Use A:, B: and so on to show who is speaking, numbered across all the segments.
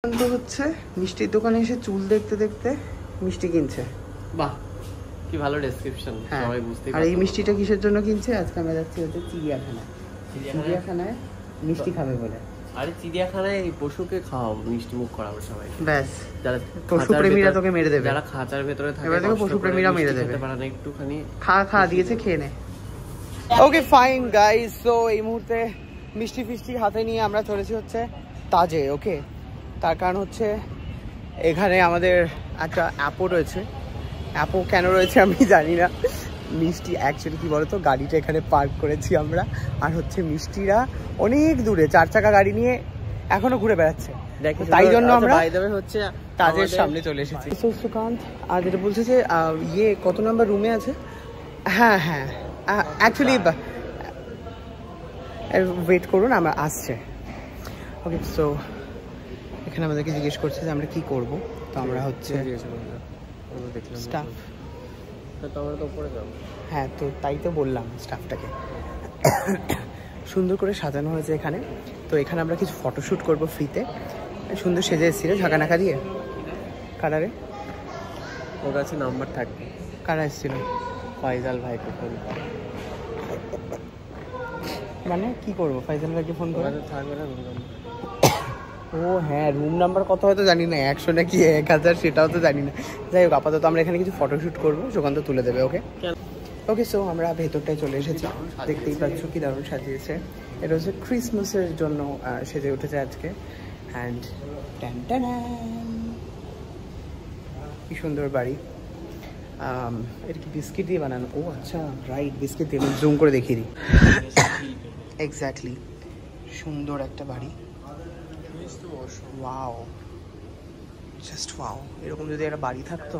A: হচ্ছে মিষ্টির দোকানে এসে চুল দেখতে দেখতে মিষ্টি কিনছে।
B: বাহ, কি ভালো ডেসক্রিপশন। সবাই বুঝতে
A: আর এই মিষ্টিটা কিসের জন্য কিনছে? আজকে আমরা যাচ্ছি হচ্ছে চিড়িয়াখানায় মিষ্টি খাবে বলে।
B: আরে চিড়িয়াখানায় এই পশুকে খাওয়াও, মিষ্টি মুখ করাবো সবাই।
A: ব্যাস,
B: যারা
A: পশু প্রেমীরা তোকে মেরে দেবে,
B: যারা খাঁচার ভেতরে থাকে
A: এবার তোকে পশু প্রেমীরা মেরে দেবে।
B: একটুখানি
A: খা দিয়েছে, খেয়ে নে। ওকে ফাইন গাইস, সো এই মুহূর্তে মিষ্টি ফিষ্টি হাতে নিয়ে আমরা চলেছি হচ্ছে তাজে। ওকে, তার কারণ হচ্ছে এখানে আমাদের একটা অ্যাপও রয়েছে। অ্যাপও কেন রয়েছে আমি জানি না। মিষ্টি অ্যাকচুয়ালি কী বলতো, গাড়িটা এখানে পার্ক করেছি আমরা, আর হচ্ছে মিষ্টিরা অনেক দূরে 4 চাকা গাড়ি নিয়ে এখনো ঘুরে বেড়াচ্ছে, তাই জন্য আমরা
B: হচ্ছে
A: তাজের সামনে চলে এসেছি। সুকান্ত আর যেটা বলছে যে ইয়ে কত নাম্বার রুমে আছে? হ্যাঁ অ্যাকচুয়ালি ওয়েট করুন, আমরা আসছে। ওকে, সো এখানে আমাদেরকে জিজ্ঞেস করছে যে আমরা কি করব। তো আমরা হচ্ছে স্টাফ, হ্যাঁ তো তাই তো বললাম স্টাফটাকে। সুন্দর করে সাজানো হয়েছে এখানে। তো এখানে আমরা কিছু ফটোশ্যুট করবো ফ্রিতে। সুন্দর সেজে এসেছিল ঝাঁকানাকা দিয়ে। কারারে
B: ওর কাছে নাম্বার থাকবে।
A: কারা এসেছিল?
B: ফাইজাল ভাইকে ফোন।
A: মানে কি করবো ফাইজাল ভাইকে ফোন করে?
B: থাকবে না।
A: ও হ্যাঁ, রুম নাম্বার কত হয়তো জানি না, 100 নাকি 1000 সেটাও তো জানি না। যাই হোক, আপাতত আমরা এখানে কিছু ফটোশ্যুট করবো, সুকান্ত তুলে দেবে। ওকে, সো আমরা ভেতরটায় চলে এসেছি। দেখতেই পাচ্ছ কি দারুণ সাজিয়েছে। এটা হচ্ছে ক্রিসমাসের জন্য সেজে উঠেছে আজকে। অ্যান্ড কি সুন্দর বাড়ি। এটা কি বিস্কিট দিয়ে বানানো? ও আচ্ছা, রাইট, বিস্কিট দিয়ে। জুম করে দেখিয়ে দিই। এক্স্যাক্টলি, সুন্দর একটা বাড়ি। Wow, just wow. এরকম যদি একটা বাড়ি থাকতো।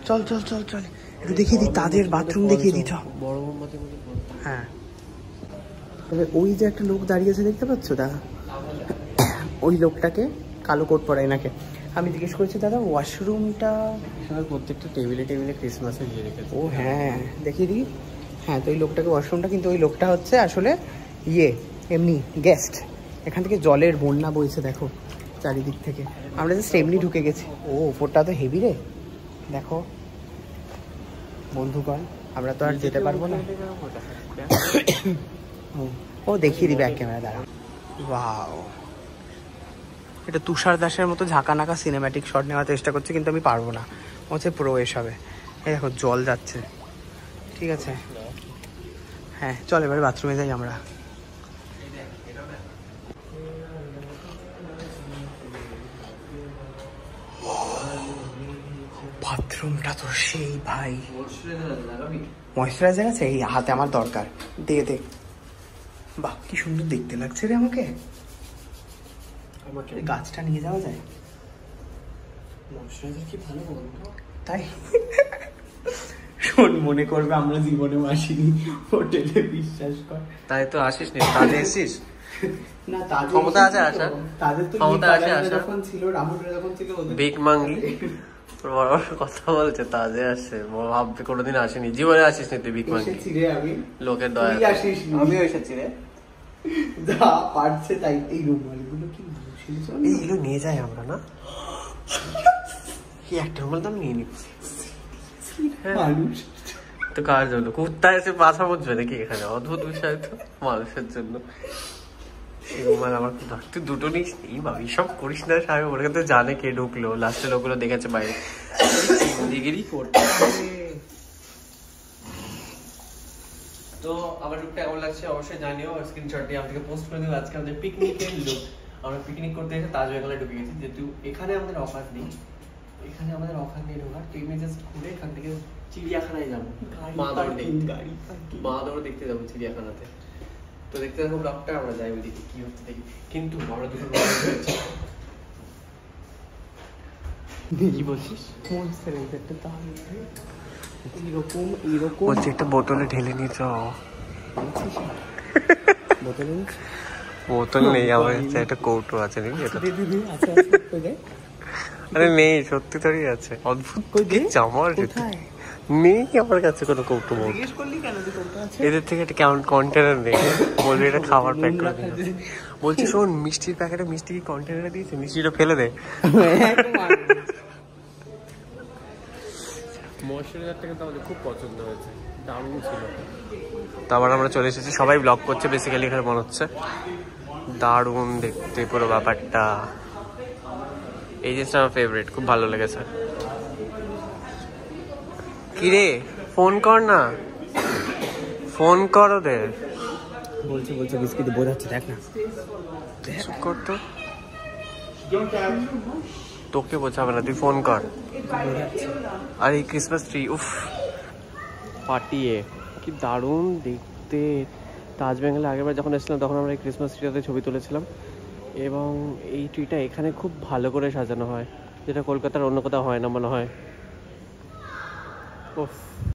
A: চল একটু দেখিয়ে দিই তাদের বাথরুম, দেখিয়ে দিই।
B: বড় মোমবাতির মধ্যে।
A: হ্যাঁ, তবে ওই যে একটা লোক দাঁড়িয়ে আছে দেখতে পাচ্ছ দাদা, ওই লোকটাকে কালো কোট পরায় নাকি। আমি জিজ্ঞেস করেছি দাদা ওয়াশরুমটা
B: প্রত্যেকটা টেবিলে ক্রিসমাসের দিয়ে রেখেছে।
A: ও হ্যাঁ, দেখিয়ে দিই। হ্যাঁ, তো ওই লোকটাকে ওয়াশরুমটা, কিন্তু ওই লোকটা হচ্ছে আসলে এমনি গেস্ট। এখান থেকে জলের বন্যা বইছে দেখো চারিদিক থেকে। আমরা জাস্ট এমনি ঢুকে গেছি। ও ওপরটা তো হেভি রে, দেখো বন্ধুগণ, আমরা তো আর যেতে পারবো না। ও দেখিয়ে দিবে এক ক্যামেরা দ্বারা। ওয়াও, এটা তুষার দাসের মতো ঝাঁকানাকা সিনেম্যাটিক শট নেওয়ার চেষ্টা করছে, কিন্তু আমি পারবো না। হচ্ছে প্রো এসবে। এই দেখো জল যাচ্ছে। ঠিক আছে, হ্যাঁ চল এবার বাথরুমে যাই আমরা। বাথরুমটা তো সেই ভাই, ময়েশ্চারাইজার আছে এই হাতে আমার দরকার। দে বাহ, কি সুন্দর দেখতে লাগছে রে আমাকে। গাছটা নিয়ে যাওয়া যায়?
B: ময়েশ্চারাইজার কি ভালো
A: তাই শোন, মনে করবে আমরা জীবনে আসিনি হোটেলে, বিশ্বাস কর।
B: তাই তো আসিস নি, তাজে এসিস
A: না, তাদের
B: ক্ষমতা আছে আসার,
A: তাদের তো
B: ক্ষমতা আছে আসার।
A: যখন ছিল রাহুলরা যখন ছিল
B: ভিক মাঙ্গি বড় কথা বলছে, তাজে আসে। ভাববে কোনোদিন আসেনি, জীবনে আসিস নি তুই ভিক মাঙ্গি।
A: এসেছি রে আমি,
B: লোকের দয়া।
A: তুই আসিস নি, আমিও এসেছি রে। যা পারছে তাই। এই রুমালগুলো কি
B: এইগুলো নিয়ে যাই আমরা না, কি একটা রুমাল তো আমি নিয়ে নিব।
A: মানুষ
B: তো কার জন্য? কুত্তা এসে বাসা বুঝবে নাকি এখানে? অদ্ভুত বিষয় তো মানুষের জন্য। রুমাল আমার তুই দুটো নিস। এই ভাবি সব করিস না সাহেব, ওরা তো জানে কে ঢুকলো, লাস্টে লোকগুলো দেখেছে বাইরে। তো আমার লুকটা কেমন লাগছে অবশ্যই জানিও, স্ক্রিনশট দিয়ে আমাদেরকে পোস্ট করে দিও। আজকে আমাদের পিকনিকের লুক। আমরা পিকনিক করতে এসে তাজমহলে ঢুকে গেছি, যেহেতু এখানে আমাদের অফার নেই। ঢোকার, ট্রেনে জাস্ট ঘুরে এখান থেকে চিড়িয়াখানায় যাবো। মা দৌড় দেখতে যাবো চিড়িয়াখানাতে। তো দেখতে থাকবো ব্লগটা, আমরা যাই ওইদিকে কি হচ্ছে দেখি। কিন্তু আমরা দুটো কি বলছিস? এরকম একটা বোতলে ঢেলে নিয়েছ। বোতল নেই আমার কাছে, একটা কৌটো আছে নাকি? আরে নেই, সত্যি তোরই আছে। অদ্ভুত জামার নেই আমার কাছে কোনো কৌটো মগ।
A: জিজ্ঞেস করলি কেন যে কৌটো আছে?
B: এদের থেকে একটা কেমন কন্টেনার নেই, বলবি এটা খাবার প্যাক করে দিই। বলছি শোন, মিষ্টির প্যাকেটে মিষ্টি কি কন্টেনারে দিয়েছে, মিষ্টিটা ফেলে দে। ময়শ্চারাইজারটা কিন্তু আমাদের খুব পছন্দ হয়েছে, দারুণ ছিল। তারপর আমরা চলে এসেছি, সবাই ব্লগ করছে বেসিক্যালি এখানে মনে হচ্ছে। দারুণ দেখতে পুরো ব্যাপারটা, এই জিনিসটা আমার ফেভারিট, খুব ভালো লেগেছে। কিরে ফোন কর না, ফোন কর ওদের।
A: বলছে বিস্কিট বোঝাচ্ছে, দেখ না
B: চুপ কর তো, তোকে বোঝাবে না, তুই ফোন কর। আর এই ক্রিসমাস ট্রি, উফ ফাটিয়ে, কি দারুণ দেখতে। তাজ বেঙ্গলে আগেরবার যখন এসেছিলাম তখন আমরা এই ক্রিসমাস ট্রিটাতে ছবি তুলেছিলাম, এবং এই ট্রিটা এখানে খুব ভালো করে সাজানো হয়, যেটা কলকাতার অন্য কোথাও হয় না মনে হয়। উফ।